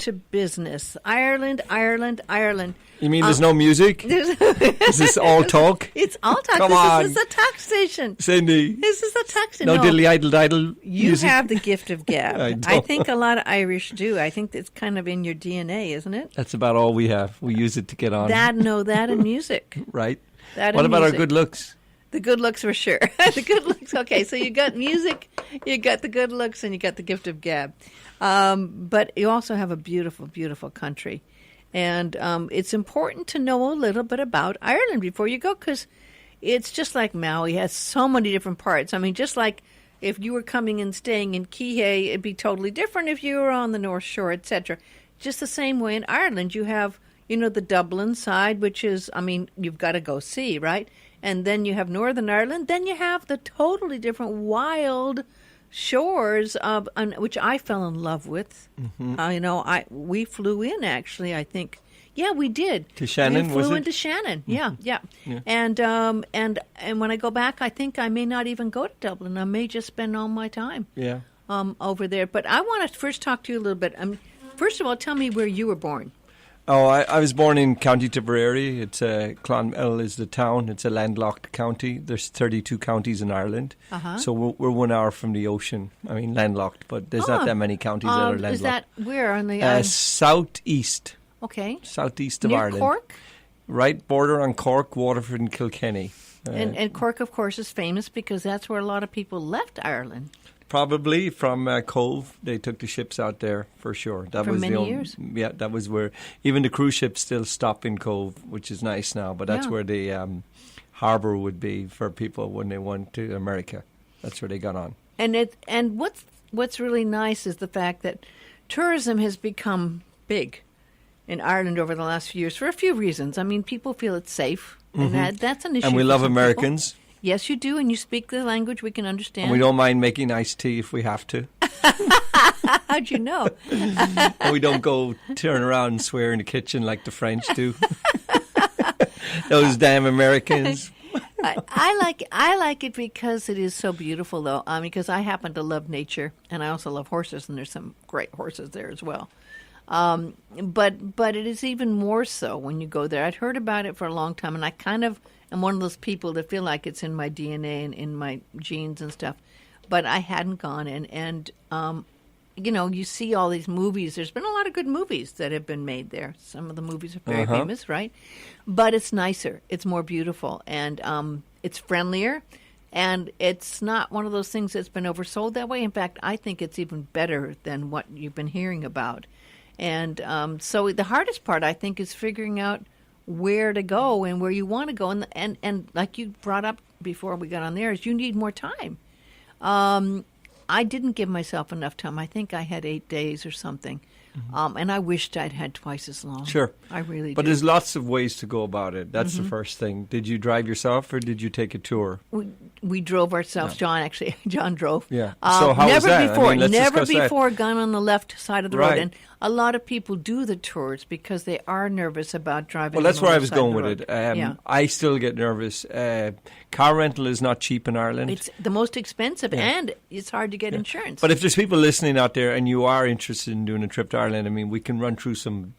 to business. Ireland, Ireland, Ireland. You mean there's no music? Is this all talk? It's all talk. Come on. This is a tax station. Cindy. This is a tax station. No diddly idle diddle You music? have the gift of gab. I think a lot of Irish do. I think it's kind of in your DNA, isn't it? That's about all we have. We use it to get on. That and music. Right. That what and about music. our good looks? The good looks for sure. The good looks. Okay, so you got music, you got the good looks, and you got the gift of gab. But you also have a beautiful, beautiful country. And it's important to know a little bit about Ireland before you go, because it's just like Maui. It has so many different parts. I mean, just like if you were coming and staying in Kihei, it'd be totally different if you were on the North Shore, etc. Just the same way in Ireland. You have, the Dublin side, which is, you've got to go see, right? And then you have Northern Ireland. Then you have the totally different wild shores of which I fell in love with. Mm-hmm. We flew in actually. I think, yeah, we did. To Shannon, we was flew it? into Shannon. Mm-hmm. Yeah. And when I go back, I think I may not even go to Dublin. I may just spend all my time. Yeah. Over there. But I want to first talk to you a little bit. First of all, tell me where you were born. Oh, I was born in County Tipperary. It's Clonmel is the town. It's a landlocked county. There's 32 counties in Ireland. Uh-huh. So we're 1 hour from the ocean. Landlocked, but there's not that many counties that are landlocked. Is that where on the southeast? Okay. Southeast of Near Ireland. Cork? Right, border on Cork, Waterford and Kilkenny. And Cork, of course, is famous because that's where a lot of people left Ireland. Probably from Cove. They took the ships out there for sure. That for was many years? Yeah, that was where even the cruise ships still stop in Cove, which is nice now. But that's where the harbour would be for people when they went to America. That's where they got on. And what's really nice is the fact that tourism has become big in Ireland over the last few years for a few reasons. People feel it's safe, and that's an issue. And we for love some Americans. People. Yes, you do, and you speak the language we can understand. And we don't mind making iced tea if we have to. How'd you know? And we don't go turn around and swear in the kitchen like the French do. Those damn Americans. I like it because it is so beautiful, though. Because I happen to love nature, and I also love horses, and there's some great horses there as well. But it is even more so when you go there. I'd heard about it for a long time, and I kind of am one of those people that feel like it's in my DNA and in my genes and stuff. But I hadn't gone, and you see all these movies. There's been a lot of good movies that have been made there. Some of the movies are very famous, right? But it's nicer. It's more beautiful, and it's friendlier. And it's not one of those things that's been oversold that way. In fact, I think it's even better than what you've been hearing about. And so the hardest part, I think, is figuring out where to go and where you want to go. And like you brought up before we got on there, is you need more time. I didn't give myself enough time. I think I had 8 days or something. And I wished I'd had twice as long. Sure. I really But did. there's lots of ways to go about it. That's the first thing. Did you drive yourself or did you take a tour? We drove ourselves. No. John drove. Yeah. So how was that? Never before gone on the left side of the road. Right. And a lot of people do the tours because they are nervous about driving. Well, that's on the where I left was side of going the with road. it. I still get nervous. Car rental is not cheap in Ireland. It's the most expensive, and it's hard to get insurance. But if there's people listening out there and you are interested in doing a trip to Ireland, we can run through some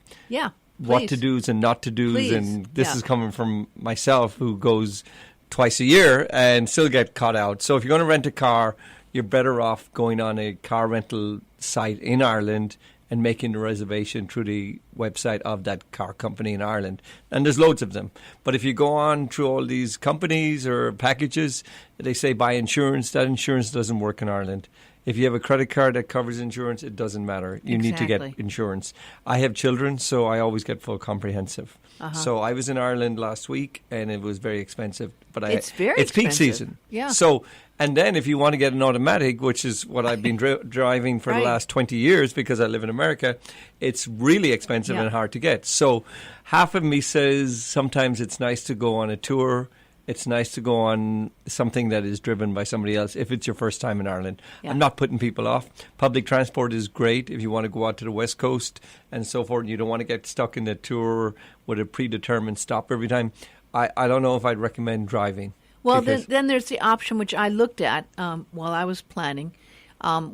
what to do's and not to do's. And this is coming from myself, who goes twice a year and still get caught out. So if you're going to rent a car, you're better off going on a car rental site in Ireland and making the reservation through the website of that car company in Ireland. And there's loads of them. But if you go on through all these companies or packages, they say buy insurance. That insurance doesn't work in Ireland. If you have a credit card that covers insurance, it doesn't matter. You need to get insurance. I have children, so I always get full comprehensive. So I was in Ireland last week, and it was very expensive. But it's it's peak season. Yeah. So, and then if you want to get an automatic, which is what I've been driving for the last 20 years because I live in America, it's really expensive and hard to get. So half of me says sometimes it's nice to go on a tour. It's nice to go on something that is driven by somebody else if it's your first time in Ireland. Yeah. I'm not putting people off. Public transport is great if you want to go out to the West Coast and so forth. You don't want to get stuck in the tour with a predetermined stop every time. I don't know if I'd recommend driving. Well, then there's the option which I looked at while I was planning,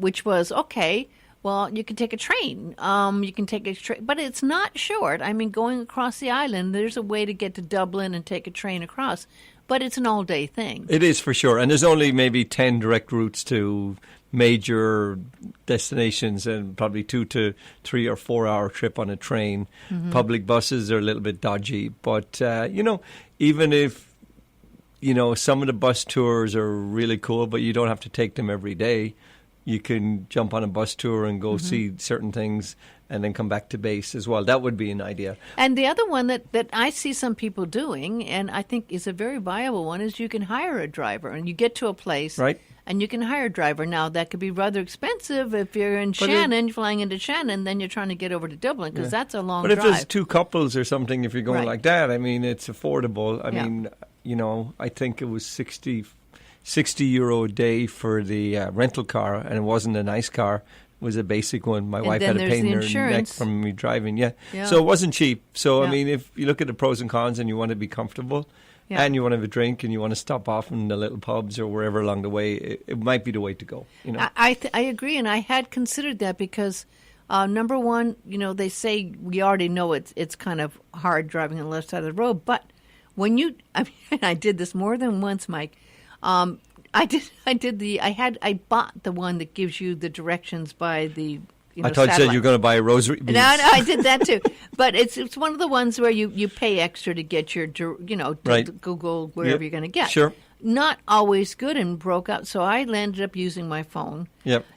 which was, okay, Well, you can take a train. You can take a train, but it's not short. I mean, going across the island, there's a way to get to Dublin and take a train across, but it's an all-day thing. It is for sure, and there's only maybe 10 direct routes to major destinations, and probably 2 to 3 or 4 hour trip on a train. Mm-hmm. Public buses are a little bit dodgy, but even if some of the bus tours are really cool, but you don't have to take them every day. You can jump on a bus tour and go see certain things and then come back to base as well. That would be an idea. And the other one that I see some people doing, and I think is a very viable one, is you can hire a driver. And you get to a place, right, and you can hire a driver. Now, that could be rather expensive if you're in Shannon, flying into Shannon, then you're trying to get over to Dublin, because that's a long drive. But if there's 2 couples or something, if you're going like that, I mean, it's affordable. I mean, I think it was €60 a day for the rental car, and it wasn't a nice car. It was a basic one. My wife had a pain in her neck from me driving. Yeah. So it wasn't cheap. So, I mean, if you look at the pros and cons and you want to be comfortable and you want to have a drink and you want to stop off in the little pubs or wherever along the way, it might be the way to go. I agree, and I had considered that because, number one, they say we already know it's kind of hard driving on the left side of the road, but when I did this more than once, Mike. I bought the one that gives you the directions by the I thought you said you were going to buy a rosary beads. No, I did that too. But it's one of the ones where you pay extra to get your Google wherever you're going to get. Sure. Not always good and broke out. So I ended up using my phone,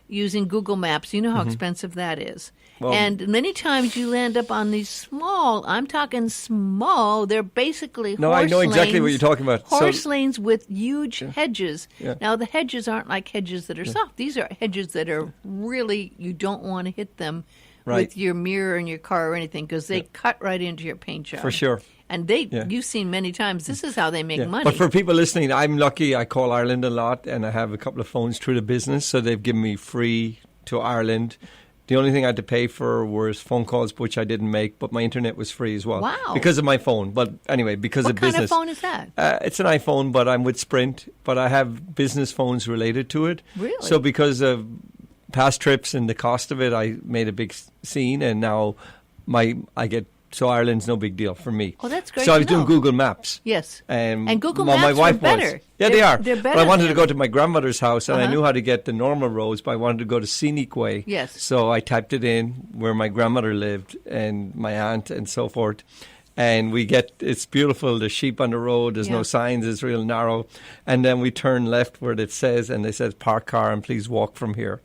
using Google Maps. You know how expensive that is. Well, and many times you land up on these small, I'm talking small, they're basically horse lanes. No, I know exactly what you're talking about. Horse lanes with huge hedges. Yeah. Now, the hedges aren't like hedges that are soft. These are hedges that are really, you don't want to hit them with your mirror in your car or anything, because they cut right into your paint job. For sure. And you've seen many times, this is how they make money. But for people listening, I'm lucky. I call Ireland a lot, and I have a couple of phones through the business, so they've given me free to Ireland. The only thing I had to pay for was phone calls, which I didn't make, but my internet was free as well. Wow. Because of my phone. But anyway, because of business. What kind of phone is that? It's an iPhone, but I'm with Sprint. But I have business phones related to it. Really? So because of past trips and the cost of it, I made a big scene, and now so Ireland's no big deal for me. Oh, that's great. So I was doing Google Maps. Yes. And Google Maps my wife are better. Yeah, they are. They're better. But I wanted to go to my grandmother's house, and I knew how to get the normal roads, but I wanted to go to Scenic Way. Yes. So I typed it in where my grandmother lived and my aunt and so forth. And it's beautiful. There's sheep on the road. There's no signs. It's real narrow. And then we turn left where it says, and it says, park car and please walk from here.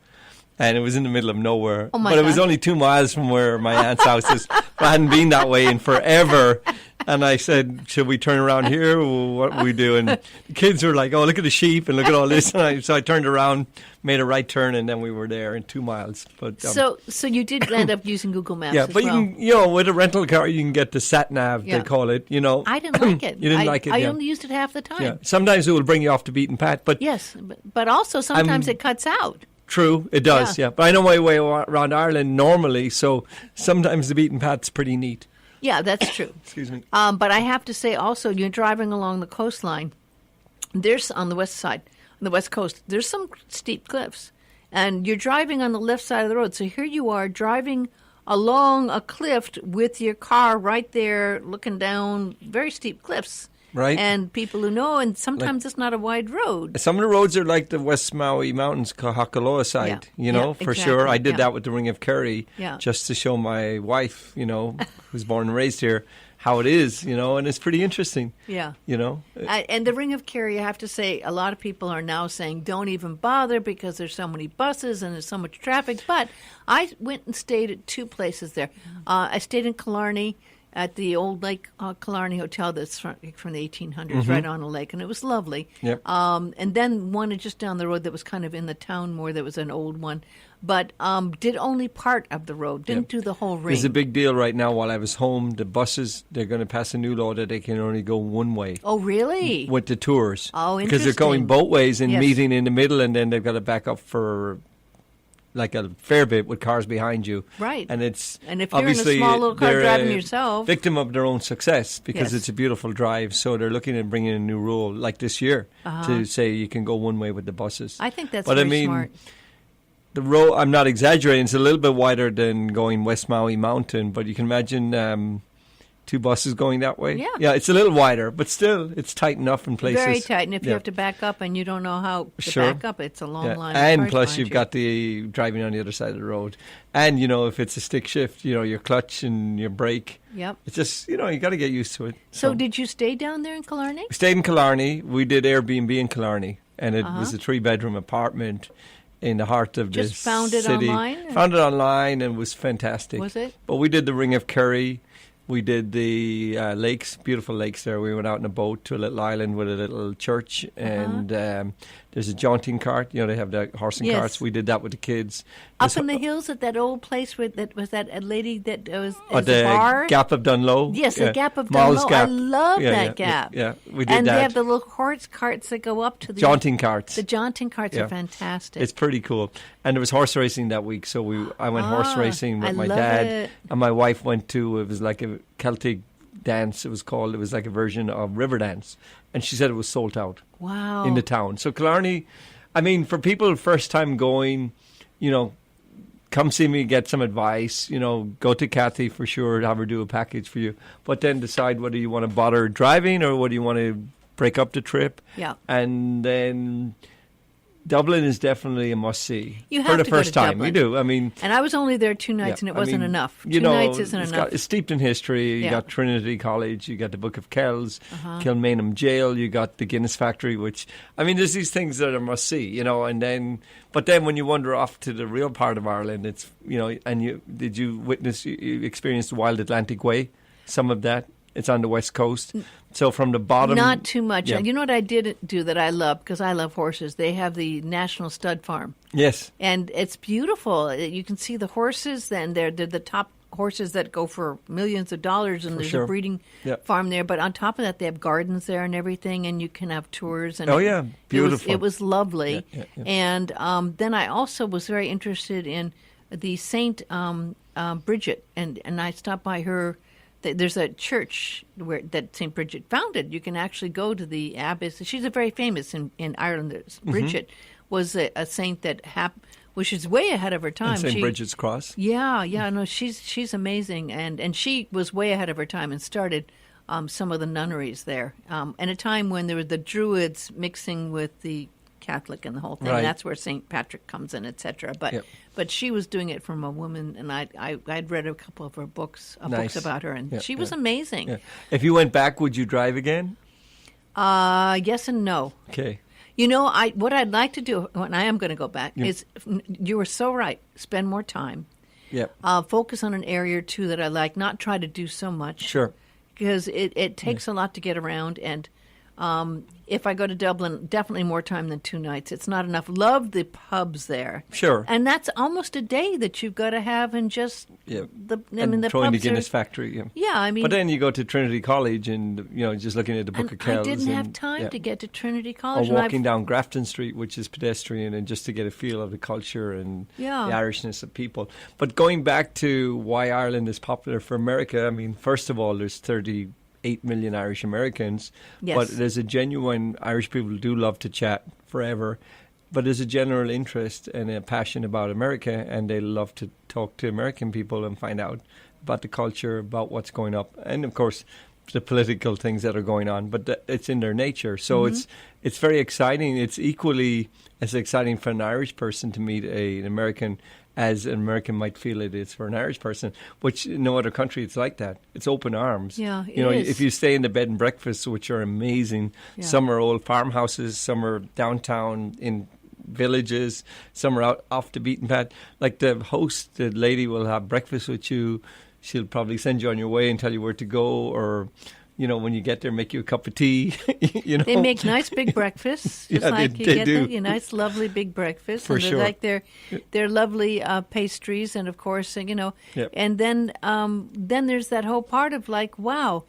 And it was in the middle of nowhere. Oh my God. It was only 2 miles from where my aunt's house is. I hadn't been that way in forever. And I said, should we turn around here? What do we do? And the kids were like, oh, look at the sheep and look at all this. And so I turned around, made a right turn, and then we were there in 2 miles. But So you did end up using Google Maps as but well. you can, with a rental car, you can get the sat-nav, they call it, I didn't like it. You didn't like it, I only used it half the time. Yeah. Sometimes it will bring you off the beaten path. But yes, but also sometimes it cuts out. True, it does, yeah. But I know my way around Ireland normally, so sometimes the beaten path's pretty neat. Yeah, that's true. Excuse me. But I have to say also, you're driving along the coastline. There's on the west side, on the west coast, there's some steep cliffs. And you're driving on the left side of the road. So here you are driving along a cliff with your car right there looking down very steep cliffs. Right. And people who know, and sometimes it's not a wide road. Some of the roads are like the West Maui Mountains, Kahakaloa side, for sure. I did that with the Ring of Kerry just to show my wife, who's born and raised here, how it is, and it's pretty interesting. Yeah. And the Ring of Kerry, I have to say, a lot of people are now saying don't even bother because there's so many buses and there's so much traffic. But I went and stayed at 2 places there. I stayed in Killarney at the old Lake Killarney Hotel that's from the 1800s, right on a lake, and it was lovely. Yep. And then one just down the road that was kind of in the town more, that was an old one, but did only part of the road, didn't do the whole ring. It's a big deal right now. While I was home, the buses, they're going to pass a new law that they can only go one way. Oh, really? With the tours. Oh, interesting. Because they're going both ways and meeting in the middle, and then they've got to back up for like a fair bit with cars behind you. Right. And if you're in a small little car driving yourself. Victim of their own success because it's a beautiful drive. So they're looking at bringing a new rule like this year to say you can go one way with the buses. I think that's very smart. the road, I'm not exaggerating, it's a little bit wider than going West Maui Mountain, but you can imagine 2 buses going that way. Yeah, it's a little wider, but still, it's tight enough in places. Very tight, and if you have to back up and you don't know how to back up, it's a long line. And plus, you've got the driving on the other side of the road. And, if it's a stick shift, your clutch and your brake. Yep. It's just, you got to get used to it. So did you stay down there in Killarney? We stayed in Killarney. We did Airbnb in Killarney, and it was a 3-bedroom apartment in the heart of the city. Just found it online? Found it online, and it was fantastic. Was it? But we did the Ring of Kerry. We did the lakes, beautiful lakes there. We went out in a boat to a little island with a little church, and there's a jaunting cart. They have the horsing carts. We did that with the kids. Up in the hills at that old place where that was that lady that was the a bar? Gap of Dunlow. Yes, the Gap of Dunlow. Gap. I love that gap. Yeah, we did and that. they have the little horse carts that go up to the... Jaunting carts. The jaunting carts are fantastic. It's pretty cool. And there was horse racing that week, so I went horse racing with my dad. It. And my wife went to, it was like a Celtic dance, it was called. It was like a version of river dance. And she said it was sold out. Wow. In the town. So Killarney, for people first time going, come see me, get some advice, go to Kathy for sure, have her do a package for you. But then decide whether you want to bother driving or whether you want to break up the trip. Yeah. And then Dublin is definitely a must-see. You have for the to first go to time. Dublin. You do. And I was only there 2 nights, and it wasn't enough. 2 nights isn't enough. It's steeped in history. You got Trinity College. You got the Book of Kells, Kilmainham Jail. You got the Guinness Factory, which, there's these things that are must-see, But then when you wander off to the real part of Ireland, it's, did you experience the Wild Atlantic Way? Some of that. It's on the west coast. So from the bottom... Not too much. Yeah. You know what I did do that I love, because I love horses? They have the National Stud Farm. Yes. And it's beautiful. You can see the horses, and they're the top horses that go for millions of dollars, and there's a breeding farm there. But on top of that, they have gardens there and everything, and you can have tours. And beautiful. It was lovely. Yeah. And then I also was very interested in the Saint Bridget, and I stopped by her... There's a church that St. Bridget founded. You can actually go to the abbess. She's a very famous in Ireland. Bridget was a saint that which is way ahead of her time. And St. Bridget's Cross. Yeah. No, she's amazing, and she was way ahead of her time and started some of the nunneries there. At a time when there were the Druids mixing with the Catholic and the whole thing. Right. That's where St. Patrick comes in, etc. But she was doing it from a woman, and I'd read a couple of her books, books about her, and she was amazing. Yeah. If you went back, would you drive again? Yes and no. Okay. What I'd like to do when I am going to go back is, you were so right, spend more time. Yep. Focus on an area or two that I like, not try to do so much. Sure. Because it takes a lot to get around, and if I go to Dublin, definitely more time than 2 nights. It's not enough. Love the pubs there. Sure. And that's almost a day that you've got to have in just the throwing pubs the Guinness Factory. Yeah, But then you go to Trinity College and, just looking at the Book of Kells. I didn't have time to get to Trinity College. Or walking down Grafton Street, which is pedestrian, and just to get a feel of the culture and the Irishness of people. But going back to why Ireland is popular for America, first of all, there's 38 million Irish Americans, but there's a genuine Irish people do love to chat forever, but there's a general interest and a passion about America, and they love to talk to American people and find out about the culture, about what's going up, and of course the political things that are going on, but it's in their nature. So it's very exciting. It's equally as exciting for an Irish person to meet an American as an American might feel it is for an Irish person, which in no other country it's like that. It's open arms. Yeah, if you stay in the bed and breakfasts, which are amazing, some are old farmhouses, some are downtown in villages, some are out off the beaten path. Like the host, the lady will have breakfast with you. She'll probably send you on your way and tell you where to go, or when you get there, make you a cup of tea. They make nice big breakfasts, just like you get a nice, lovely big breakfast. For sure. Like their lovely pastries, and of course, and then there's that whole part of like, wow,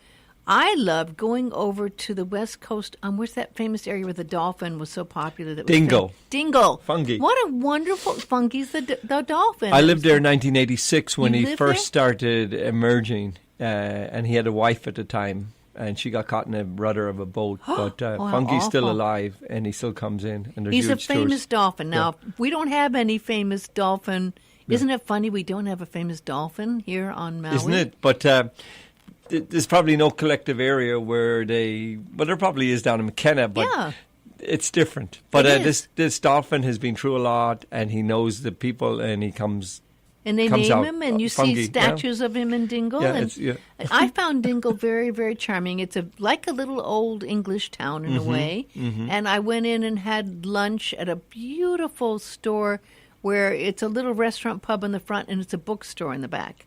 I love going over to the West Coast. Where's that famous area where the dolphin was so popular? That Dingle. Dingle. Fungi. What a wonderful... Fungi's the dolphin. I lived there in 1986 when he first started emerging, and he had a wife at the time. and she got caught in a rudder of a boat. But Oh, Funky's still awful. alive, and he still comes in. And there's He's a huge famous tours. dolphin. Now, we don't have any famous dolphin. Isn't it funny we don't have a famous dolphin here on Maui? Isn't it? But there's probably no collective area where there probably is down in McKenna, but it's different. But this dolphin has been through a lot, and he knows the people, and he comes. And they comes name out, him, and you Funky, see statues of him in Dingle. Yeah, and I found Dingle very, very charming. It's like a little old English town in a way. And I went in and had lunch at a beautiful store where it's a little restaurant pub in the front and it's a bookstore in the back.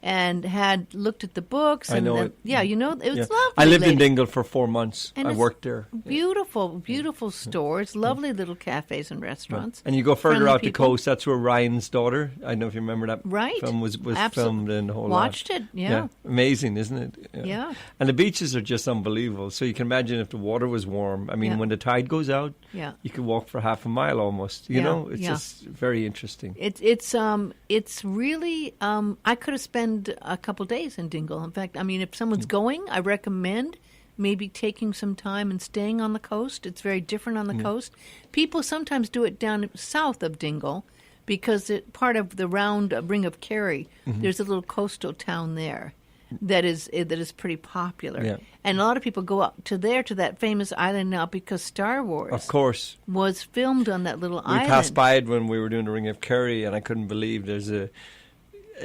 And had looked at the books. And I know it. Yeah, it was lovely. I lived in Dingle for 4 months. And I worked there. Beautiful, beautiful stores, lovely little cafes and restaurants. And you go further friendly out the people. coast, that's where Ryan's daughter, I don't know if you remember that Right. film, was filmed in the whole Watched lot. it, yeah. Amazing, isn't it? Yeah. And the beaches are just unbelievable. So you can imagine if the water was warm. I mean, when the tide goes out, you could walk for half a mile almost. You know, it's just very interesting. It's really I could have spent a couple days in Dingle. In fact, I mean, if someone's going, I recommend maybe taking some time and staying on the coast. It's very different on the coast. People sometimes do it down south of Dingle because part of the round Ring of Kerry, there's a little coastal town there that is pretty popular. Yeah. And a lot of people go up to that famous island now because Star Wars, of course, was filmed on that little island. We passed by it when we were doing the Ring of Kerry, and I couldn't believe there's a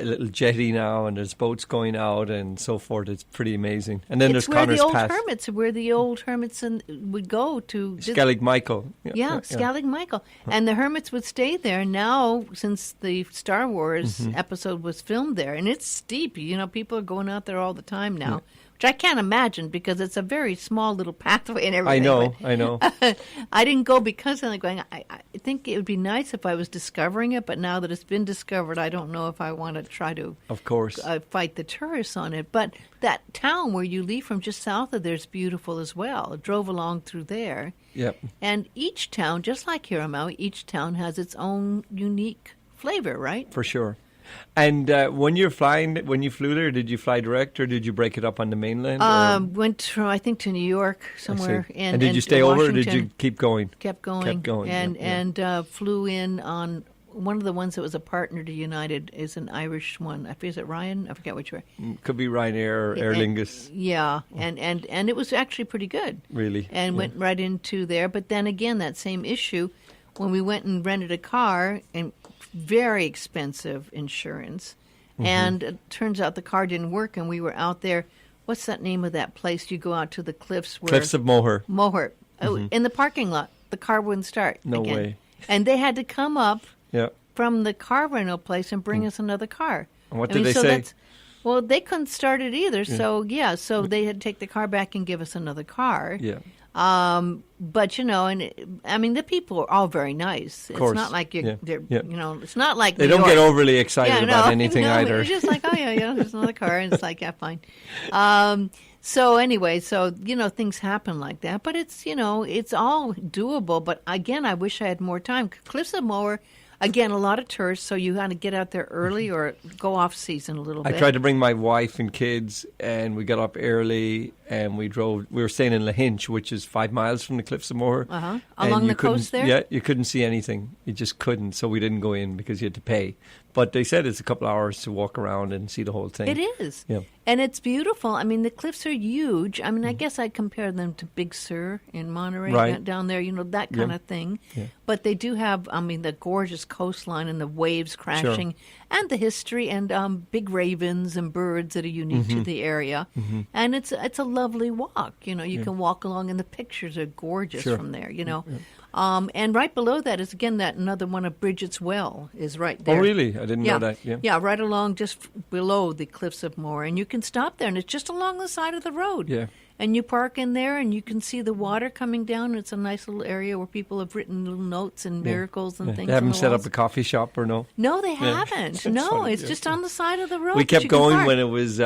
little jetty now, and there's boats going out and so forth. It's pretty amazing. And then there's Connor's Pass. Where the old hermits would go to. Skellig Michael. Skellig Michael. And the hermits would stay there. Now, since the Star Wars episode was filmed there, and it's steep. People are going out there all the time now. Which I can't imagine because it's a very small little pathway and everything. I know. I didn't go because I'm going, I think it would be nice if I was discovering it, but now that it's been discovered, I don't know if I want to try to of course fight the tourists on it. But that town where you leave from just south of there is beautiful as well. I drove along through there. Yep. And each town, just like here in Maui, each town has its own unique flavor, right? For sure. And when you flew there, did you fly direct or did you break it up on the mainland? Went to, I think, to New York somewhere. And did you stay over or did you keep going? Kept going. And flew in on one of the ones that was a partner to United is an Irish one. Is it Ryan? I forget which way. Could be Ryanair or Aer Lingus. Yeah, and it was actually pretty good. Really? And went right into there. But then again, that same issue, when we went and rented a car and very expensive insurance, and it turns out the car didn't work, and we were out there. What's that name of that place? You go out to the cliffs. Cliffs of Moher. In the parking lot. The car wouldn't start. No way. And they had to come up from the car rental place and bring us another car. And what did they say? Well, they couldn't start it either. So they had to take the car back and give us another car. Yeah. But the people are all very nice. It's not like it's not like they don't get overly excited about anything either. It's just like, there's another car, and it's like, yeah, fine. So anyway, things happen like that, but it's all doable. But again, I wish I had more time. Cliffs of Moher. Again, a lot of tourists, so you got to get out there early or go off season a little bit. I tried to bring my wife and kids, and we got up early, and we drove. We were staying in Lahinch, which is 5 miles from the Cliffs of Moher. Along the coast there? Yeah, you couldn't see anything. You just couldn't, so we didn't go in because you had to pay. But they said it's a couple hours to walk around and see the whole thing. It is. Yeah. And it's beautiful. I mean, the cliffs are huge. I mean, I guess I'd compare them to Big Sur in Monterey down there, that kind of thing. Yeah. But they do have, the gorgeous coastline and the waves crashing and the history and big ravens and birds that are unique to the area. And it's a lovely walk. You can walk along and the pictures are gorgeous from there, And right below that is, again, that another one of Bridget's Well is right there. Oh, really? I didn't know that. Yeah, right along just below the Cliffs of Moher. And you can stop there, and it's just along the side of the road. Yeah. And you park in there, and you can see the water coming down. It's a nice little area where people have written little notes and miracles and things. They haven't set up a coffee shop or no? No, they haven't. No, funny. It's just on the side of the road. We kept going when it was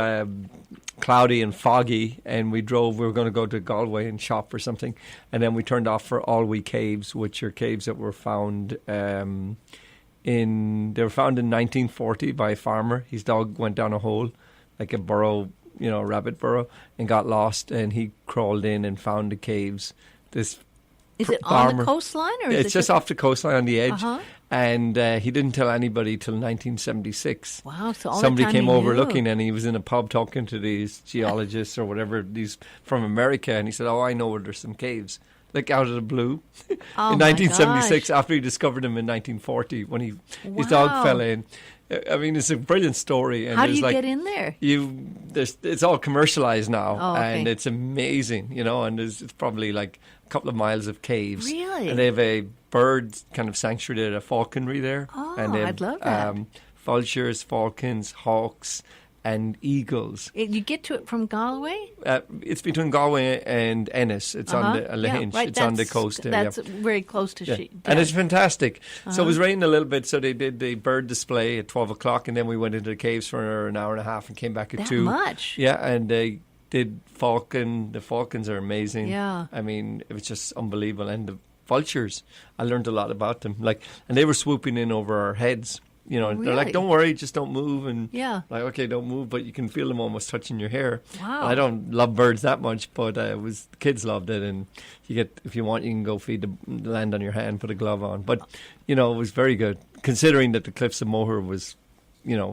cloudy and foggy, and we drove. We were going to go to Galway and shop or something, and then we turned off for Alwee Caves, which are caves that were found in 1940 by a farmer. His dog went down a hole, like a burrow rabbit burrow and got lost, and he crawled in and found the caves. This Is it farmer, on the coastline? Or is it's just off the coastline on the edge. And he didn't tell anybody till 1976. Wow! So all somebody the time came he over knew. looking, and he was in a pub talking to these geologists or whatever, these from America, and he said, "Oh, I know where there's some caves." Like out of the blue, in 1976, after he discovered them in 1940, when his dog fell in. I mean, it's a brilliant story. And how do you get in there? It's all commercialized now, Oh, okay. and it's amazing, and it's probably like a couple of miles of caves. Really? And they have a bird kind of sanctuary there, a falconry there. Oh, and they have, I'd love that. Vultures, falcons, hawks, and eagles. You get to it from Galway? It's between Galway and Ennis. It's on the Lahinch. Right. It's on the coast there. That's very close to Sheet. And it's fantastic. So it was raining a little bit, so they did the bird display at 12 o'clock, and then we went into the caves for an hour and a half and came back at 2. That much? Yeah, and they did falcon. The falcons are amazing. Yeah. I mean, it was just unbelievable. And the vultures, I learned a lot about them. And they were swooping in over our heads. They're like, Really? don't worry, just don't move. And Yeah. like, okay, don't move, but you can feel them almost touching your hair. Wow. And I don't love birds that much, but the kids loved it. And if you want, you can go feed the land on your hand, put a glove on. But, it was very good, considering that the Cliffs of Moher was,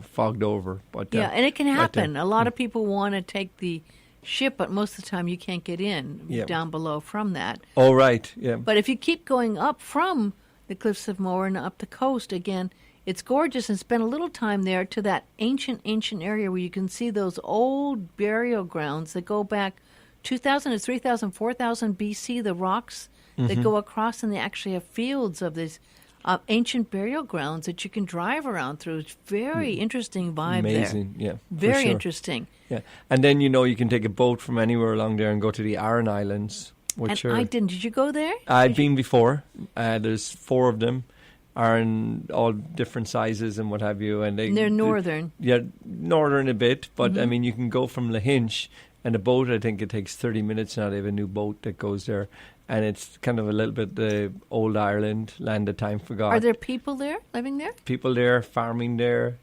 fogged over. But and it can happen. Right a lot of people want to take the ship, but most of the time you can't get in down below from that. Oh, right, yeah. But if you keep going up from the Cliffs of Moher and up the coast again, it's gorgeous, and spend a little time there to that ancient area where you can see those old burial grounds that go back 2,000 to 3,000, 4,000 BC, the rocks that go across, and they actually have fields of these ancient burial grounds that you can drive around through. It's very interesting vibe Amazing, there. yeah. Very for sure. interesting. Yeah. And then, you can take a boat from anywhere along there and go to the Aran Islands, which And I didn't. Did you go there? I'd been before. There's 4 of them. Are in all different sizes and what have you, and they're northern. Northern a bit, but I mean, you can go from Lahinch, and a boat, I think it takes 30 minutes now. They have a new boat that goes there, and it's kind of a little bit the old Ireland, land of time forgot. Are there people there, living there? People there, farming there,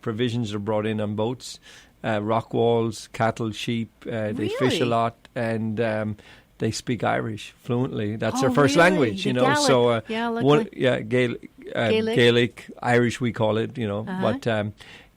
provisions are brought in on boats, rock walls, cattle, sheep, they fish a lot, and they speak Irish fluently. That's their first language, The Gaelic. So, Gaelic, Irish we call it, But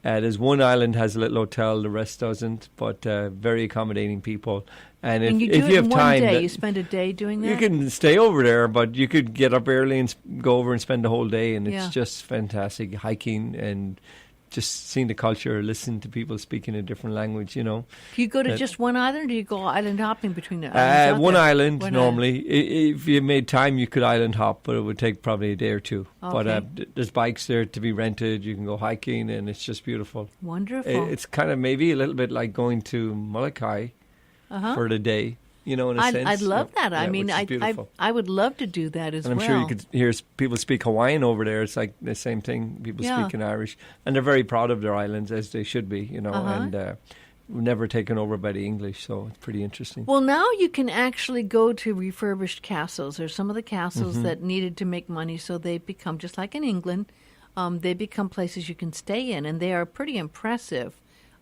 there's one island has a little hotel, the rest doesn't. But very accommodating people. And if you do you have one time, day, you spend a day doing that. you can stay over there, but you could get up early and go over and spend the whole day, and it's just fantastic hiking and just seeing the culture, listening to people speaking a different language, Do you go to just one island, or do you go island hopping between the islands? One island, normally. If you made time, you could island hop, but it would take probably a day or 2. Okay. But there's bikes there to be rented. You can go hiking, and it's just beautiful. Wonderful. It's kind of maybe a little bit like going to Molokai for the day. In a sense. I'd love that. I mean, beautiful. I would love to do that as well. And I'm sure you could hear people speak Hawaiian over there. It's like the same thing. People speak in Irish. And they're very proud of their islands, as they should be, and never taken over by the English. So it's pretty interesting. Well, now you can actually go to refurbished castles. There's some of the castles that needed to make money, so they become, just like in England, they become places you can stay in, and they are pretty impressive.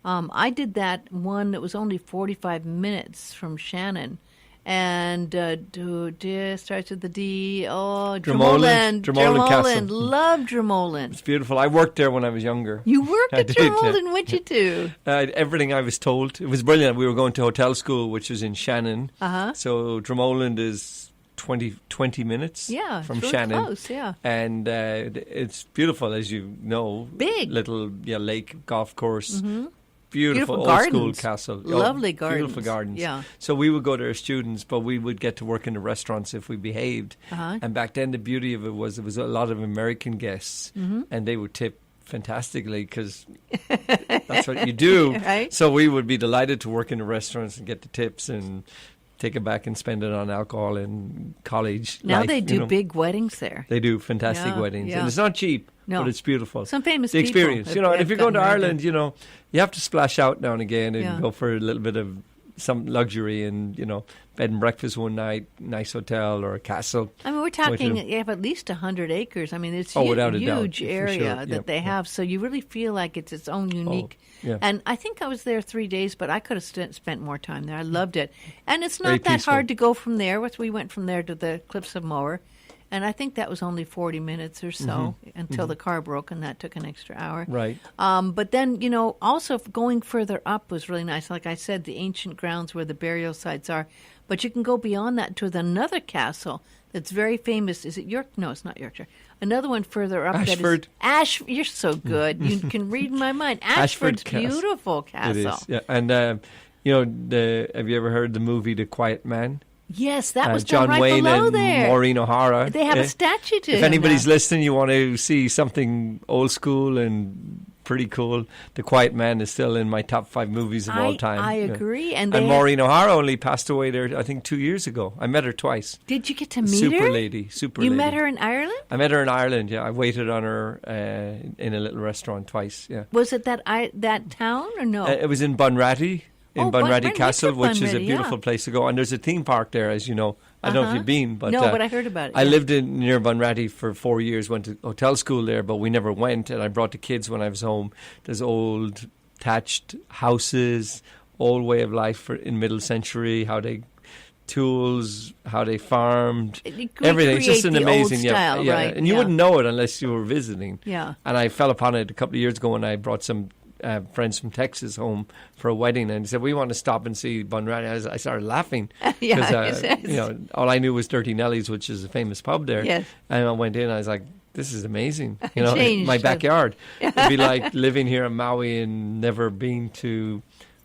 I did that one that was only 45 minutes from Shannon. And starts with the D. Oh, Dromoland Castle. Love Dromoland. It's beautiful. I worked there when I was younger. You worked at Dromoland? What'd you do? Everything I was told. It was brilliant. We were going to hotel school, which was in Shannon. So Dromoland is 20 minutes from Shannon. Close, yeah. And it's beautiful, as you know. Big. Little lake, golf course. Beautiful old gardens. School castle. Lovely gardens. Beautiful gardens. Yeah. So we would go there as students, but we would get to work in the restaurants if we behaved. And back then, the beauty of it was a lot of American guests, and they would tip fantastically because that's what you do. Right? So we would be delighted to work in the restaurants and get the tips and take it back and spend it on alcohol and college Now life, they do big weddings there. They do fantastic weddings. And it's not cheap. No. But it's beautiful. Some famous the people experience, and if you're going to Ireland, you have to splash out now and again and go for a little bit of some luxury and, bed and breakfast one night, nice hotel or a castle. I mean, we're talking, you have at least 100 acres. I mean, it's a huge area that they have. So you really feel like it's its own unique. And I think I was there 3 days, but I could have spent more time there. I loved it. And it's not that hard to go from there. We went from there to the Cliffs of Moher. And I think that was only 40 minutes or so until the car broke, and that took an extra hour. Right. But then, also going further up was really nice. Like I said, the ancient grounds where the burial sites are. But you can go beyond that to another castle that's very famous. Is it York? No, it's not Yorkshire. Another one further up. Ashford. You're so good. You can read my mind. Ashford's beautiful castle. It is, yeah. And, have you ever heard the movie The Quiet Man? Yes, that was John right Wayne below and there. Maureen O'Hara. They have a statue to him. If anybody's listening, you want to see something old school and pretty cool, The Quiet Man is still in my top 5 movies of all time. I agree. And Maureen O'Hara only passed away there, I think, 2 years ago. I met her twice. Did you get to meet her? Super lady. You met her in Ireland? I met her in Ireland, yeah. I waited on her in a little restaurant twice, yeah. Was it that town or no? It was in Bunratty. In Bunratty Castle, which is a beautiful place to go. And there's a theme park there, as you know. I don't know if you've been. But, no, but I heard about it. I lived near Bunratty for 4 years, went to hotel school there, but we never went. And I brought the kids when I was home. There's old thatched houses, old way of life in middle century, how they farmed, everything. It's just an amazing style, right? And you wouldn't know it unless you were visiting. Yeah. And I fell upon it a couple of years ago when I brought some friends from Texas home for a wedding, and he said, we want to stop and see Bunratty. I started laughing because all I knew was Dirty Nelly's, which is a famous pub there. Yes. And I went in and I was like, this is amazing. My backyard. It'd be like living here in Maui and never been to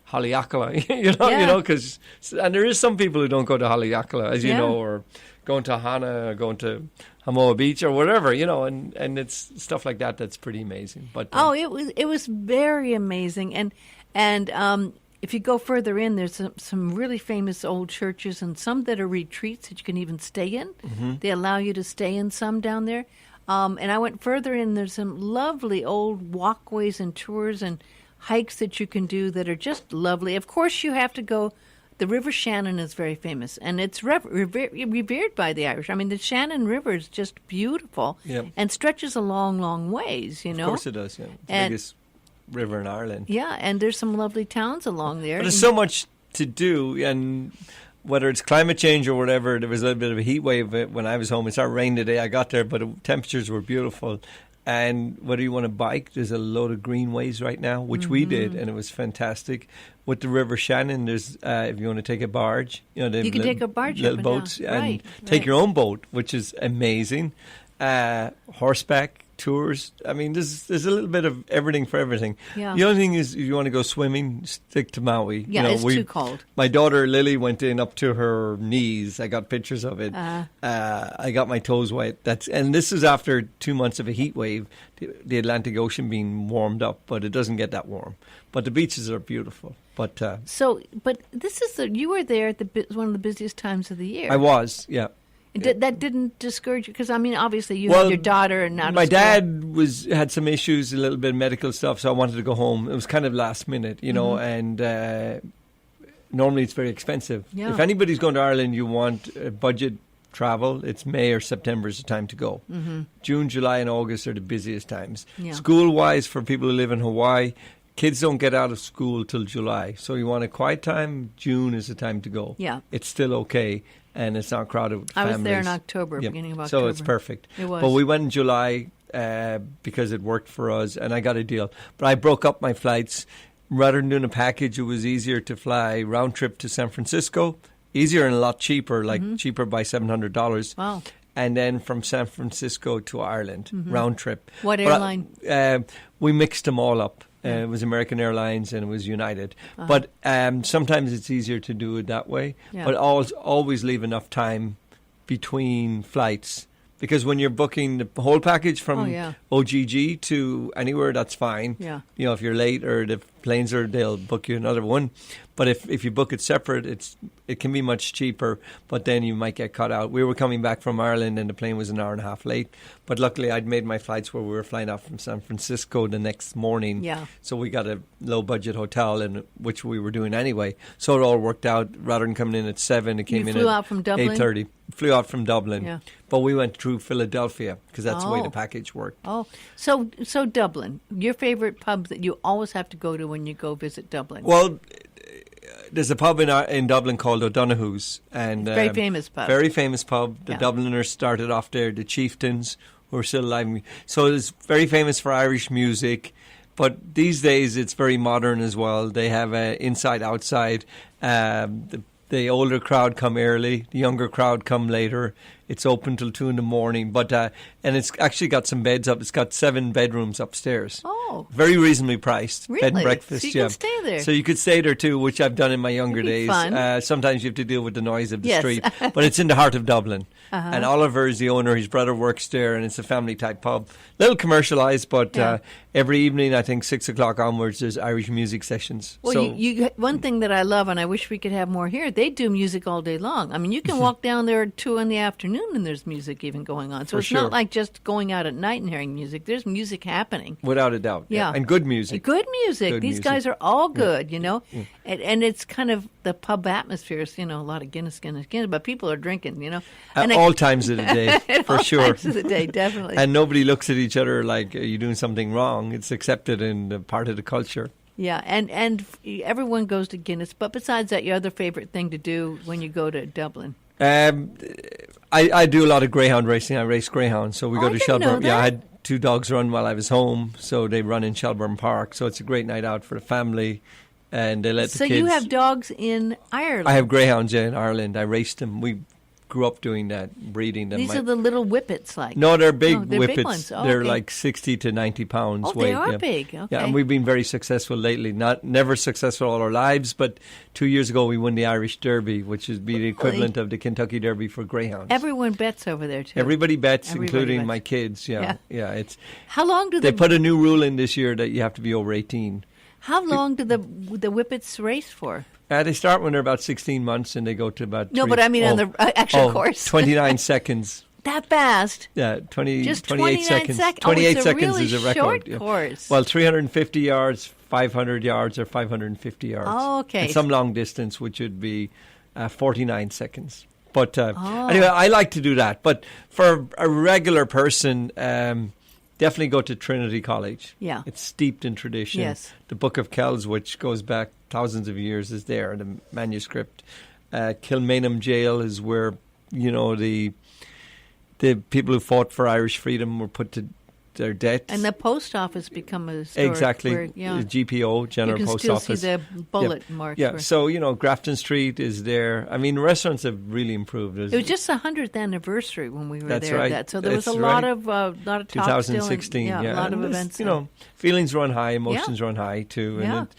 Haleakala, because and there is some people who don't go to Haleakala, as you know, or going to Hana or going to Hamoa Beach or whatever, and it's stuff like that that's pretty amazing. But it was very amazing, and if you go further in, there's some really famous old churches and some that are retreats that you can even stay in. Mm-hmm. They allow you to stay in some down there, and I went further in. There's some lovely old walkways and tours and hikes that you can do that are just lovely. Of course, you have to go. The River Shannon is very famous, and it's revered by the Irish. I mean, the Shannon River is just beautiful and stretches a long, long ways, Of course it does, yeah. It's the biggest river in Ireland. Yeah, and there's some lovely towns along there. But there's so much to do, and whether it's climate change or whatever, there was a little bit of a heat wave when I was home. It started raining the day I got there, but the temperatures were beautiful. And whether you want to bike, there's a load of greenways right now, which we did, and it was fantastic. With the River Shannon, there's if you want to take a barge, you can take a barge, little boats, and take your own boat, which is amazing. Horseback tours. I mean, there's a little bit of everything for everything. Yeah. The only thing is, if you want to go swimming, stick to Maui. Yeah, it's too cold. My daughter Lily went in up to her knees. I got pictures of it. I got my toes wet. And this is after 2 months of a heat wave. The Atlantic Ocean being warmed up, but it doesn't get that warm. But the beaches are beautiful. But this is you were there at one of the busiest times of the year. I was, yeah. That didn't discourage you? Because, I mean, obviously you had your daughter and now my dad had some issues, a little bit of medical stuff, so I wanted to go home. It was kind of last minute, and normally it's very expensive. Yeah. If anybody's going to Ireland, you want budget travel, it's May or September is the time to go. Mm-hmm. June, July, and August are the busiest times. Yeah. School-wise, for people who live in Hawaii, kids don't get out of school till July. So you want a quiet time, June is the time to go. Yeah. It's still okay. And it's not crowded with families. I was there in October, beginning of October. So it's perfect. It was. But we went in July because it worked for us, and I got a deal. But I broke up my flights. Rather than doing a package, it was easier to fly round trip to San Francisco. Easier and a lot cheaper, cheaper by $700. Wow. And then from San Francisco to Ireland, round trip. What airline? We mixed them all up. It was American Airlines and it was United. But sometimes it's easier to do it that way. Yeah. But always leave enough time between flights because when you're booking the whole package from yeah. OGG to anywhere, that's fine. Yeah. You know, if you're late or the planes are, they'll book you another one. But if you book it separate, it can be much cheaper, but then you might get cut out. We were coming back from Ireland and the plane was an hour and a half late. But luckily I'd made my flights where we were flying out from San Francisco the next morning. Yeah. So we got a low budget hotel, which we were doing anyway. So it all worked out. Rather than coming in at 7, it came in at 8:30. Flew out from Dublin. Yeah. But we went through Philadelphia because that's the way the package worked. Oh, so Dublin, your favorite pub that you always have to go to when you go visit Dublin? Well, there's a pub in Dublin called O'Donoghue's, and very famous pub. Very famous pub. The Dubliners started off there. The chieftains who are still alive. So it's very famous for Irish music. But these days it's very modern as well. They have inside, outside. The older crowd come early. The younger crowd come later. It's open till 2 a.m. But and it's actually got some beds up. It's got 7 bedrooms upstairs. Oh, very reasonably priced. Really? Bed and breakfast. So you can stay there. So you could stay there too, which I've done in my younger days. Fun. Sometimes you have to deal with the noise of the street, but it's in the heart of Dublin. And Oliver is the owner. His brother works there, and it's a family type pub. Little commercialised, but every evening, I think 6 o'clock onwards, there's Irish music sessions. Well, so, you one thing that I love, and I wish we could have more here, they do music all day long. I mean, you can walk down there at 2 in the afternoon and there's music even going on. So it's not like just going out at night and hearing music. There's music happening. Without a doubt. Yeah. And good music. Good music. These guys are all good, you know. And it's kind of the pub atmosphere is, you know, a lot of Guinness, but people are drinking, you know. At all times of the day, for sure. All times of the day, definitely. And nobody looks at each other like, are you doing something wrong? It's accepted in part of the culture. Yeah, and everyone goes to Guinness. But besides that, your other favorite thing to do when you go to Dublin? I do a lot of greyhound racing. I race greyhounds, so we go to Shelburne. Yeah, I had 2 dogs run while I was home, so they run in Shelburne Park. So it's a great night out for the family, and they let the kids. So you have dogs in Ireland? I have greyhounds in Ireland. I raced them. We grew up doing that, breeding them. These are the little whippets, like? No, they're big they're whippets. Big ones. Oh, they're like 60 to 90 pounds weight. They are big. Okay. Yeah, and we've been very successful lately. Never successful all our lives, but 2 years ago we won the Irish Derby, which is the equivalent of the Kentucky Derby for greyhounds. Everyone bets over there too. Everybody bets, including my kids. Yeah. It's. How long do they put a new rule in this year that you have to be over 18? How long do the whippets race for? They start when they're about 16 months and they go to about... No, but I mean on the actual course. 29 seconds. That fast? Yeah, Just 28 seconds. 28 seconds really is a record. Short course. Well, 350 yards, 500 yards, or 550 yards. Oh, okay. And some long distance, which would be 49 seconds. But anyway, I like to do that. But for a regular person... definitely go to Trinity College. Yeah. It's steeped in tradition. Yes. The Book of Kells, which goes back thousands of years, is there, the manuscript. Kilmainham Jail is where, you know, the people who fought for Irish freedom were put to their death. And the post office become a historic. Exactly. Where, The GPO, General Post Office. You can still see the bullet marks. Yeah, so, you know, Grafton Street is there. I mean, restaurants have really improved. It was just the 100th anniversary when we were That's there. right. So there was a lot of talk 2016, still. A lot of events. You know, feelings run high, emotions run high, too. And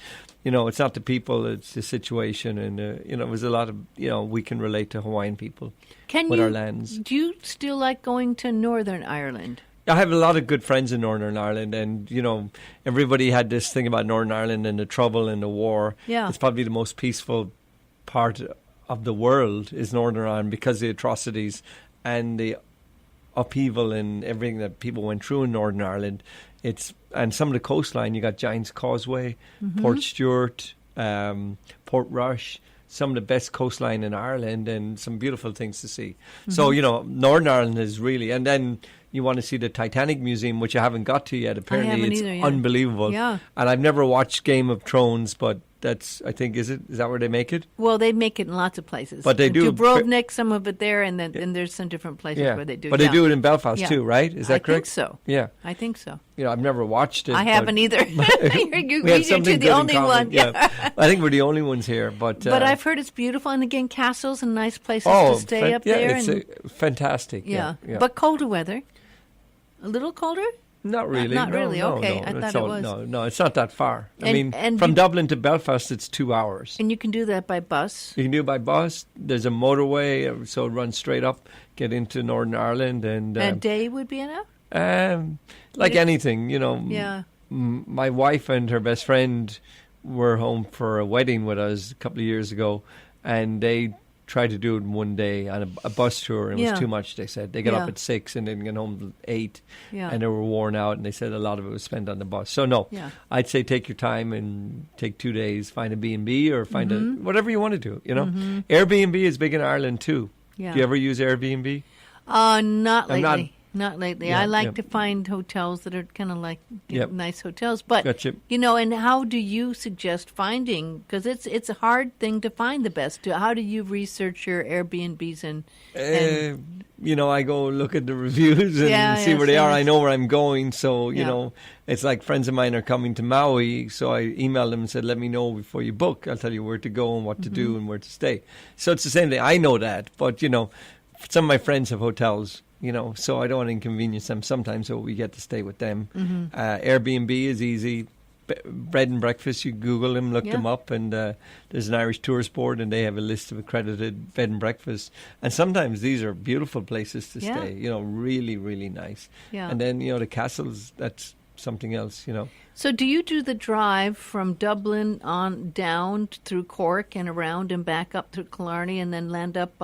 you know, it's not the people, it's the situation. And, you know, it was a lot of, you know, we can relate to Hawaiian people with our lands. Do you still like going to Northern Ireland? I have a lot of good friends in Northern Ireland, and, you know, everybody had this thing about Northern Ireland and the trouble and the war. Yeah. It's probably the most peaceful part of the world is Northern Ireland because of the atrocities and the upheaval and everything that people went through in Northern Ireland. And some of the coastline, you got Giant's Causeway, Port Stewart, Portrush, some of the best coastline in Ireland, and some beautiful things to see. So, you know, Northern Ireland is really, and then you want to see the Titanic Museum, which I haven't got to yet. Apparently, it's unbelievable. Yeah. And I've never watched Game of Thrones, but that's, I think, is that where they make it? Well, they make it in lots of places. But they do. Dubrovnik, some of it there, and then there's some different places where they do. But they do it in Belfast too, right? Is that correct? I think so. Yeah. I think so. You know, I've never watched it. I haven't either. We have something the only one. Yeah. I think we're the only ones here. But I've heard it's beautiful, and again, castles and nice places to stay up there. Yeah, it's fantastic. Yeah. But colder weather. A little colder? Not really. Not really. No, okay, no, I thought it was. No, it's not that far. I mean, and from Dublin to Belfast, it's 2 hours. And you can do that by bus? You can do it by bus. There's a motorway, so it runs straight up, get into Northern Ireland. And a day would be enough? Like anything, you know. Yeah. My wife and her best friend were home for a wedding with us a couple of years ago, and they tried to do it in one day on a bus tour, and it was too much, they said. They got up at 6 and didn't get home at 8, and they were worn out, and they said a lot of it was spent on the bus. So, no, I'd say take your time and take 2 days, find a B&B or find whatever you want to do, you know. Airbnb is big in Ireland, too. Yeah. Do you ever use Airbnb? Not lately. Not lately. I like to find hotels that are kind of like nice hotels. But, you know, and how do you suggest finding? Because it's a hard thing to find the best. How do you research your Airbnbs? And you know, I go look at the reviews and see where they are. I know where I'm going. So, you know, it's like friends of mine are coming to Maui. So I emailed them and said, let me know before you book. I'll tell you where to go and what to do and where to stay. So it's the same thing. I know that. But, you know, some of my friends have hotels. You know, so I don't want to inconvenience them sometimes, so we get to stay with them. Airbnb is easy. Bread and breakfast, you Google them, look them up, and there's an Irish Tourist Board, and they have a list of accredited bed and breakfast. And sometimes these are beautiful places to stay, you know, really, really nice. Yeah. And then, you know, the castles, that's something else, you know. So do you do the drive from Dublin on down through Cork and around and back up through Killarney and then land up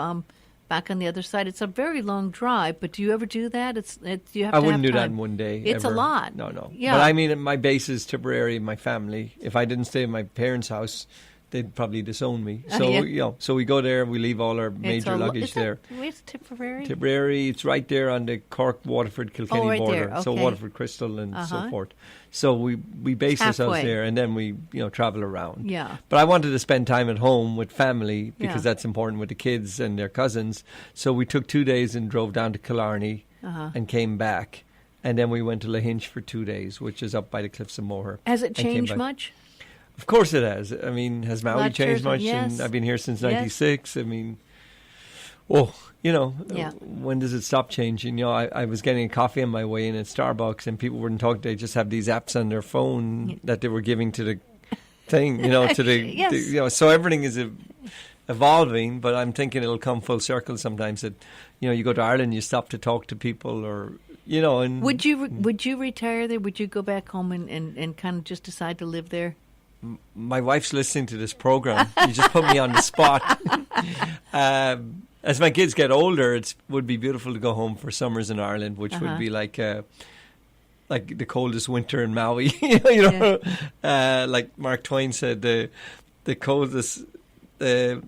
back on the other side? It's a very long drive, but do you ever do that? You have I to wouldn't have do that time. in one day. It's ever. A lot. No. Yeah. But I mean, my base is Tipperary, my family. If I didn't stay in my parents' house, they'd probably disown me. So you know, so we go there. We leave all our major luggage there. Where's Tipperary? Tipperary. It's right there on the Cork, Waterford, Kilkenny border. There. Okay. So Waterford, Crystal, and so forth. So we base ourselves there, and then we travel around. Yeah. But I wanted to spend time at home with family because that's important with the kids and their cousins. So we took 2 days and drove down to Killarney and came back, and then we went to Lahinch for 2 days, which is up by the Cliffs of Moher. Has it changed much? Of course it has. I mean, has Maui changed much? Yes. And I've been here since '96. I mean, when does it stop changing? You know, I was getting a coffee on my way in at Starbucks, and people wouldn't talk. They just have these apps on their phone that they were giving to the thing, you know, to the, so everything is evolving, but I'm thinking it'll come full circle sometimes that, you know, you go to Ireland, you stop to talk to people or, you know. And Would you retire there? Would you go back home and kind of just decide to live there? My wife's listening to this program. You just put me on the spot. As my kids get older, it would be beautiful to go home for summers in Ireland, which would be like the coldest winter in Maui. You know, like Mark Twain said, the coldest, the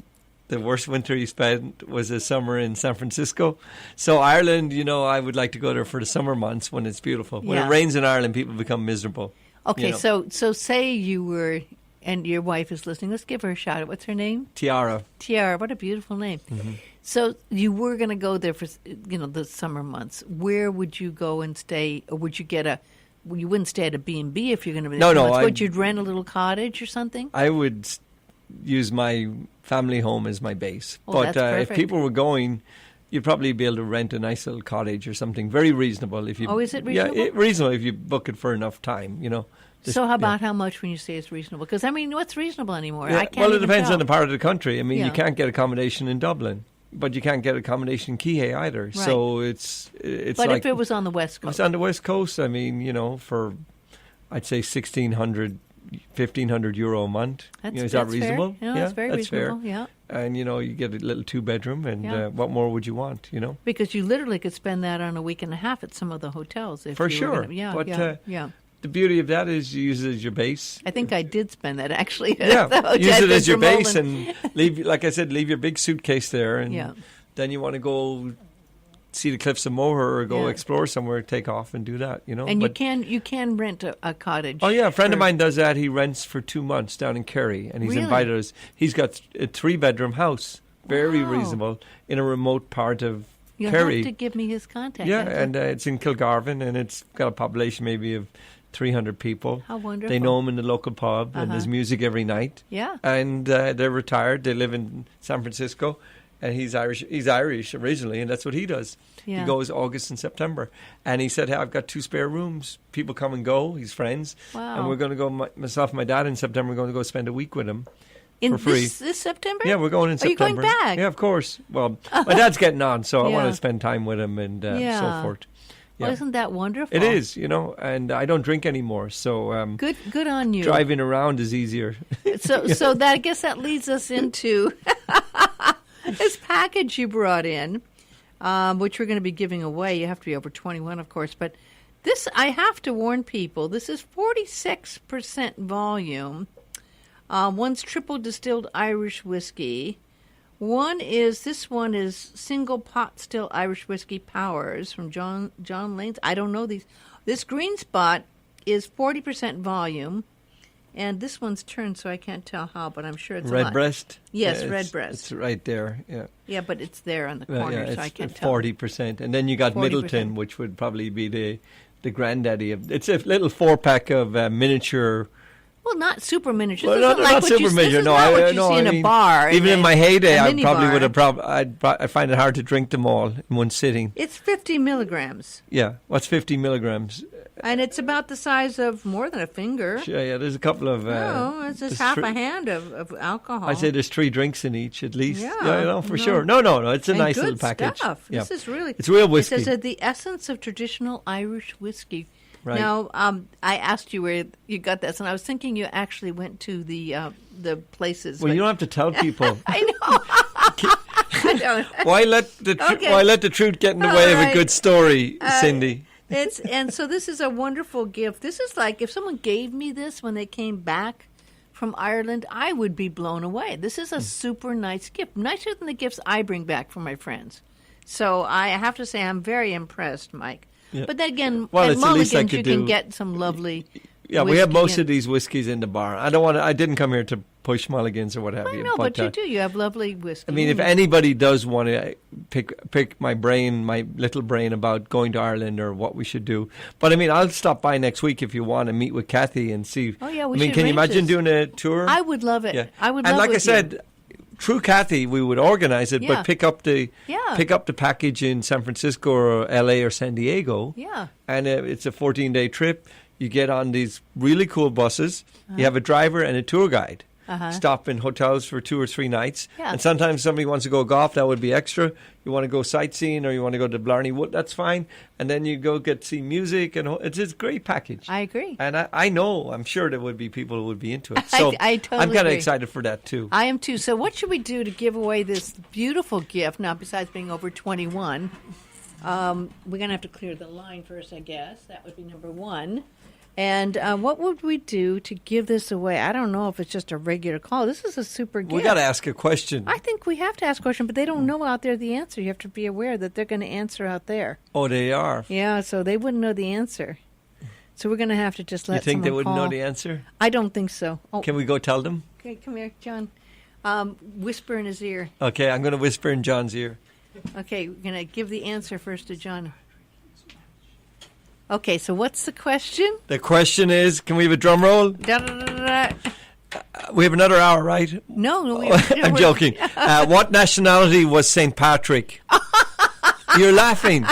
worst winter he spent was a summer in San Francisco. So Ireland, you know, I would like to go there for the summer months when it's beautiful. When it rains in Ireland, people become miserable. Okay, you know. so say you were, and your wife is listening. Let's give her a shout out. What's her name? Tiara. What a beautiful name. So you were going to go there for, you know, the summer months. Where would you go and stay? Or would you you wouldn't stay at a B&B if you're going to be there? No. Would you rent a little cottage or something? I would use my family home as my base. But if people were going, you'd probably be able to rent a nice little cottage or something. Very reasonable. If you. Is it reasonable? Yeah, reasonable if you book it for enough time, you know. So how about how much when you say it's reasonable? Because, I mean, what's reasonable anymore? Yeah, I can't it depends tell. on the part of the country. I mean, you can't get accommodation in Dublin, but you can't get accommodation in Kihei either. Right. So it's But like, if it was on the West Coast? It's on the West Coast. I mean, you know, for, I'd say 1,500 euro a month. Is that reasonable? Fair. That's very reasonable. Fair. Yeah. And, you know, you get a little 2-bedroom, and what more would you want, you know? Because you literally could spend that on a week and a half at some of the hotels. For sure. The beauty of that is you use it as your base. I think I did spend that, actually. Yeah, use it as your base and leave, like I said, leave your big suitcase there. And then you want to go see the Cliffs of Moher or go explore somewhere, take off and do that, you know. And you can rent a cottage. Oh, yeah, a friend of mine does that. He rents for 2 months down in Kerry, and he's invited us. He's got a 3-bedroom house, very reasonable, in a remote part of Kerry. You'll have to give me his contact. Yeah, and it's in Kilgarvan, and it's got a population maybe of 300 people. How wonderful. They know him in the local pub, and there's music every night. Yeah. And they're retired. They live in San Francisco. and he's Irish. He's Irish originally, and that's what he does. Yeah. He goes August and September, and he said, "Hey, I've got 2 spare rooms. People come and go. He's friends, and we're going to go. Myself and my dad in September. We're going to go spend a week with him." For free. This September? Yeah, we're going in September. Are you going back? Yeah, of course. Well, my dad's getting on, so I want to spend time with him and so forth. Yeah. Well, isn't that wonderful? It is, and I don't drink anymore, so good on you. Driving around is easier. So that I guess that leads us into this package you brought in, which we're going to be giving away. You have to be over 21, of course, but this, I have to warn people, this is 46% volume. One's triple distilled Irish whiskey. This one is single pot still Irish whiskey Powers from John Lane's. I don't know these. This green spot is 40% volume, and this one's turned, so I can't tell how, but I'm sure it's red breast. Yes, red breast. It's right there. Yeah. Yeah, but it's there on the corner, so I can't tell. 40%, and then you got 40%. Middleton, which would probably be the granddaddy of. It's a little 4-pack of miniature. Well, not super miniature. Well, not not super miniature. No, what you see in a bar. Even in my heyday, I probably would have. I find it hard to drink them all in one sitting. It's 50 milligrams. Yeah, what's 50 milligrams? And it's about the size of more than a finger. Yeah, there's a couple of. No, it's just half a hand of alcohol. I'd say there's 3 drinks in each at least. Yeah, for sure. No, it's a nice little package. Stuff. Yeah. This is really. It's real whiskey. It says the essence of traditional Irish whiskey. Right. Now, I asked you where you got this, and I was thinking you actually went to the places. Well, you don't have to tell people. I know. I don't. Why let the truth get in the way of a good story, Cindy? And so this is a wonderful gift. This is like if someone gave me this when they came back from Ireland, I would be blown away. This is a super nice gift, nicer than the gifts I bring back from my friends. So I have to say I'm very impressed, Mike. Yeah. But then again, at Mulligans you can get some lovely. Yeah, we have most of these whiskeys in the bar. I didn't come here to push Mulligans or what have you. I know, but you do. You have lovely whiskey. I mean, if anybody does want to pick my little brain about going to Ireland or what we should do, but I mean, I'll stop by next week if you want to meet with Kathy and see. Oh yeah, can you imagine doing a tour? I would love it. Yeah. I would. And love like I said. Through Kathy, we would organize it, but pick up the package in San Francisco or LA or San Diego. Yeah, and it's a 14-day trip. You get on these really cool buses. You have a driver and a tour guide. Stop in hotels for 2 or 3 nights. Yeah. And sometimes somebody wants to go golf, that would be extra. You want to go sightseeing or you want to go to Blarney Wood, that's fine. And then you go get to see music, and it's a great package. I agree. And I'm sure there would be people who would be into it. So I totally I'm kind of agree. excited for that too. I am too. So what should we do to give away this beautiful gift? Now, besides being over 21, we're going to have to clear the line first, I guess. That would be number 1. And what would we do to give this away? I don't know if it's just a regular call. This is a super gift. We got to ask a question. I think we have to ask a question, but they don't know out there the answer. You have to be aware that they're going to answer out there. Oh, they are? Yeah, so they wouldn't know the answer. So we're going to have to just let someone call. You think they wouldn't know the answer? I don't think so. Oh. Can we go tell them? Okay, come here, John. Whisper in his ear. Okay, I'm going to whisper in John's ear. Okay, we're going to give the answer first to John. Okay, so what's the question? The question is, can we have a drum roll? We have another hour, right? No, I'm joking. What nationality was St. Patrick? You're laughing.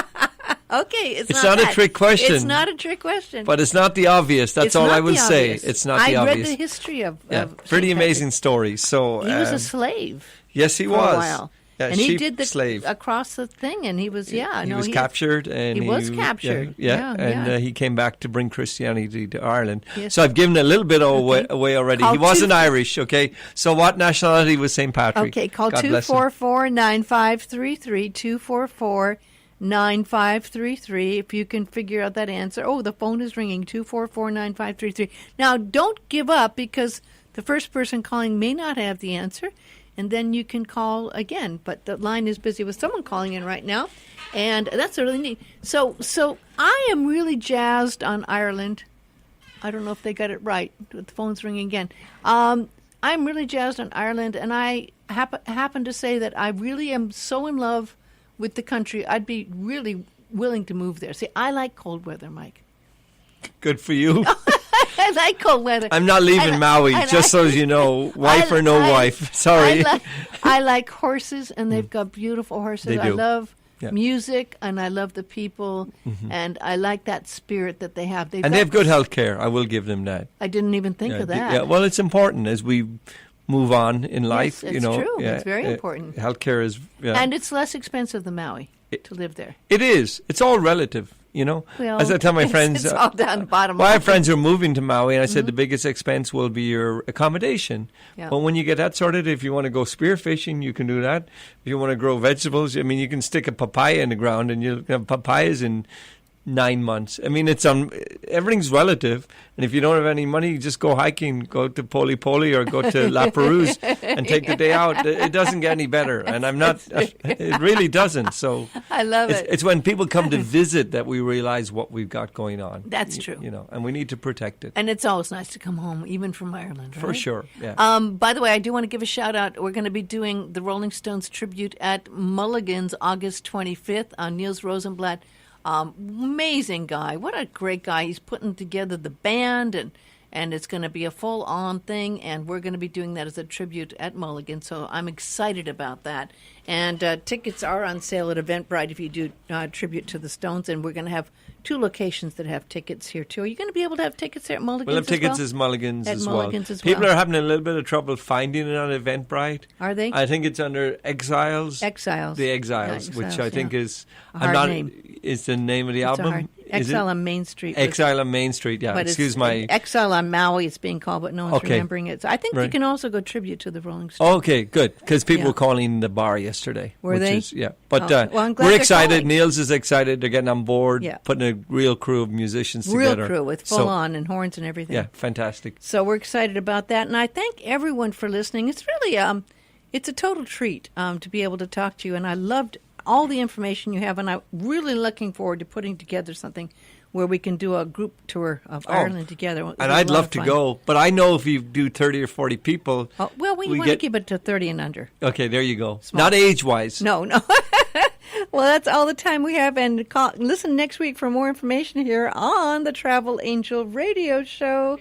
Okay, it's not a trick question. It's not a trick question. But it's not the obvious. That's all I will say. It's not the obvious. I read the history of pretty amazing story. So he was a slave. Yes, he was. For a while. Yeah, and he did the slave across the thing, and he was He was captured, and he was captured. He came back to bring Christianity to Ireland. Yes. So I've given a little bit away already. He wasn't Irish, okay? So what nationality was St. Patrick? Okay, call 244-9533, 244-9533 if you can figure out that answer. Oh, the phone is ringing, 244-9533. Now, don't give up because the first person calling may not have the answer. And then you can call again, but the line is busy with someone calling in right now, and that's really neat. So I am really jazzed on Ireland. I don't know if they got it right. The phone's ringing again. I'm really jazzed on Ireland, and I happen to say that I really am so in love with the country. I'd be really willing to move there. See, I like cold weather, Mike. Good for you. I like cold weather. I'm not leaving Maui, just so you know, wife or no wife. Sorry. I like horses, and they've got beautiful horses. They do. I love music, and I love the people, and I like that spirit that they have. They have good health care. I will give them that. I didn't even think of that. Yeah, well, it's important as we move on in life. Yes, it's true. It's very important. Healthcare is, and it's less expensive than Maui to live there. It is. It's all relative. Well, as I tell my friends, it's all down the bottom. I have friends who are moving to Maui, and I said the biggest expense will be your accommodation. Yeah. But when you get that sorted, if you want to go spearfishing, you can do that. If you want to grow vegetables, you can stick a papaya in the ground, and you'll have papayas in 9 months. It's everything's relative, and if you don't have any money, just go hiking, go to Poli Poli or go to La Perouse and take the day out. It doesn't get any better, and I'm not. It really doesn't. So I love it. It's when people come to visit that we realize what we've got going on. That's true. And we need to protect it. And it's always nice to come home, even from Ireland, right? For sure. Yeah. By the way, I do want to give a shout out. We're going to be doing the Rolling Stones tribute at Mulligans August 25th on Niels Rosenblatt. Amazing guy. What a great guy. He's putting together the band, and it's going to be a full-on thing, and we're going to be doing that as a tribute at Mulligan, so I'm excited about that. And tickets are on sale at Eventbrite if you do tribute to the Stones, and we're going to have 2 locations that have tickets here, too. Are you going to be able to have tickets there at Mulligan's We'll have tickets as Mulligans as well? People are having a little bit of trouble finding it on Eventbrite. Are they? I think it's under Exiles. The Exiles, which I think is... a hard name. Is the name of the album? Exile on Main Street. Exile on Main Street, yeah. Excuse my... Exile on Maui, it's being called, but no one's remembering it. So I think you can also go tribute to the Rolling Stones. Okay, good. Because people were calling the bar yesterday. Were they? But we're excited. Niels is excited. They're getting on board, putting a real crew of musicians together. Real crew with full-on and horns and everything. Yeah, fantastic. So we're excited about that. And I thank everyone for listening. It's really it's a total treat to be able to talk to you. And I loved all the information you have, and I'm really looking forward to putting together something where we can do a group tour of Ireland together. And I'd love to go, but I know if you do 30 or 40 people... we want to keep it to 30 and under. Okay, there you go. Small. Not age-wise. No. Well, that's all the time we have, and listen next week for more information here on the Travel Angel Radio Show.